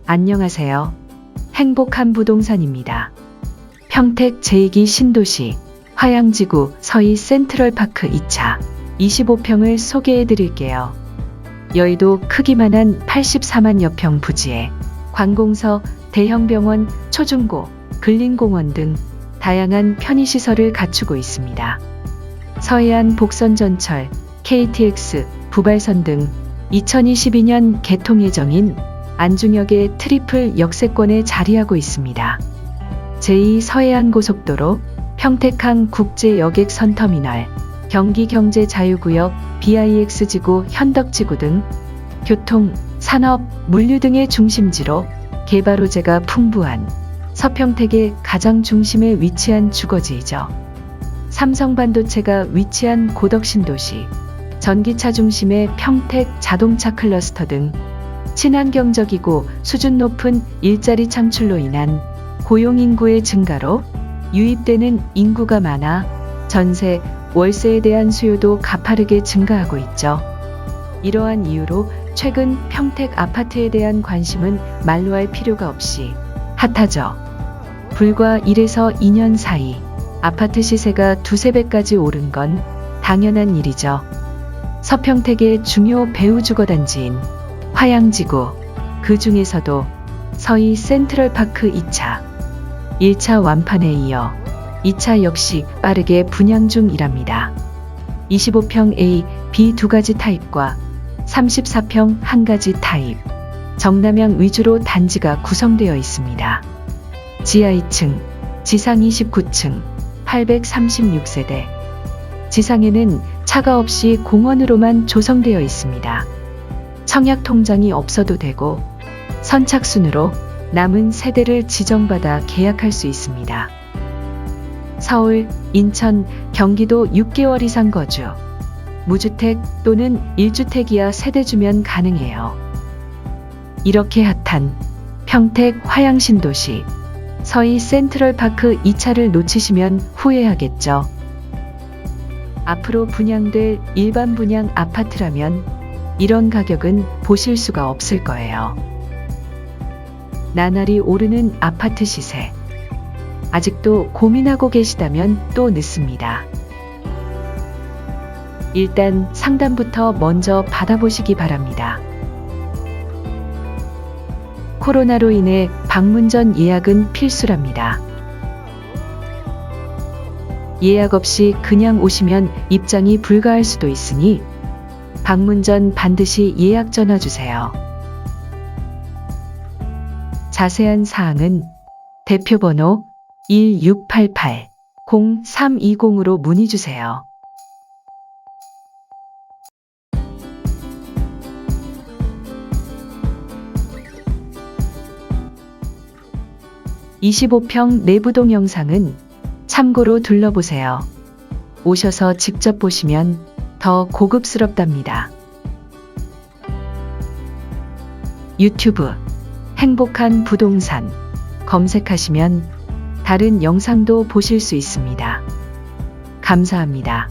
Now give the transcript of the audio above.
안녕하세요. 행복한 부동산입니다. 평택 제2기 신도시 화양지구 서희 센트럴파크 2차 25평을 소개해 드릴게요. 여의도 크기만한 84만여 평 부지에 관공서, 대형병원, 초중고, 근린공원 등 다양한 편의시설을 갖추고 있습니다. 서해안 복선전철, KTX, 부발선 등 2022년 개통 예정인 안중역의 트리플 역세권에 자리하고 있습니다. 제2서해안고속도로, 평택항 국제여객선터미널, 경기경제자유구역, BIX지구, 현덕지구 등 교통, 산업, 물류 등의 중심지로 개발 호재가 풍부한 서평택의 가장 중심에 위치한 주거지이죠. 삼성반도체가 위치한 고덕신도시, 전기차 중심의 평택 자동차 클러스터 등 친환경적이고 수준 높은 일자리 창출로 인한 고용인구의 증가로 유입되는 인구가 많아 전세, 월세에 대한 수요도 가파르게 증가하고 있죠. 이러한 이유로 최근 평택 아파트에 대한 관심은 말로 할 필요가 없이 핫하죠. 불과 1에서 2년 사이 아파트 시세가 두세 배까지 오른 건 당연한 일이죠. 서평택의 중요 배후 주거단지인 화양지구, 그 중에서도 서희 센트럴파크 2차, 1차 완판에 이어 2차 역시 빠르게 분양 중이랍니다. 25평 A, B 두 가지 타입과 34평 한 가지 타입, 정남향 위주로 단지가 구성되어 있습니다. 지하 2층, 지상 29층, 836세대. 지상에는 차가 없이 공원으로만 조성되어 있습니다. 청약 통장이 없어도 되고 선착순으로 남은 세대를 지정받아 계약할 수 있습니다. 서울, 인천, 경기도 6개월 이상 거주, 무주택 또는 1주택 이하 세대주면 가능해요. 이렇게 핫한 평택 화양신도시 서희 센트럴파크 2차를 놓치시면 후회하겠죠. 앞으로 분양될 일반 분양 아파트라면 이런 가격은 보실 수가 없을 거예요. 나날이 오르는 아파트 시세. 아직도 고민하고 계시다면 또 늦습니다. 일단 상담부터 먼저 받아보시기 바랍니다. 코로나로 인해 방문 전 예약은 필수랍니다. 예약 없이 그냥 오시면 입장이 불가할 수도 있으니 방문 전 반드시 예약 전화 주세요. 자세한 사항은 대표번호 1688-0320으로 문의 주세요. (25평) 내부동 영상은 참고로 둘러보세요. 오셔서 직접 보시면 더 고급스럽답니다. 유튜브 행복한 부동산 검색하시면 다른 영상도 보실 수 있습니다. 감사합니다.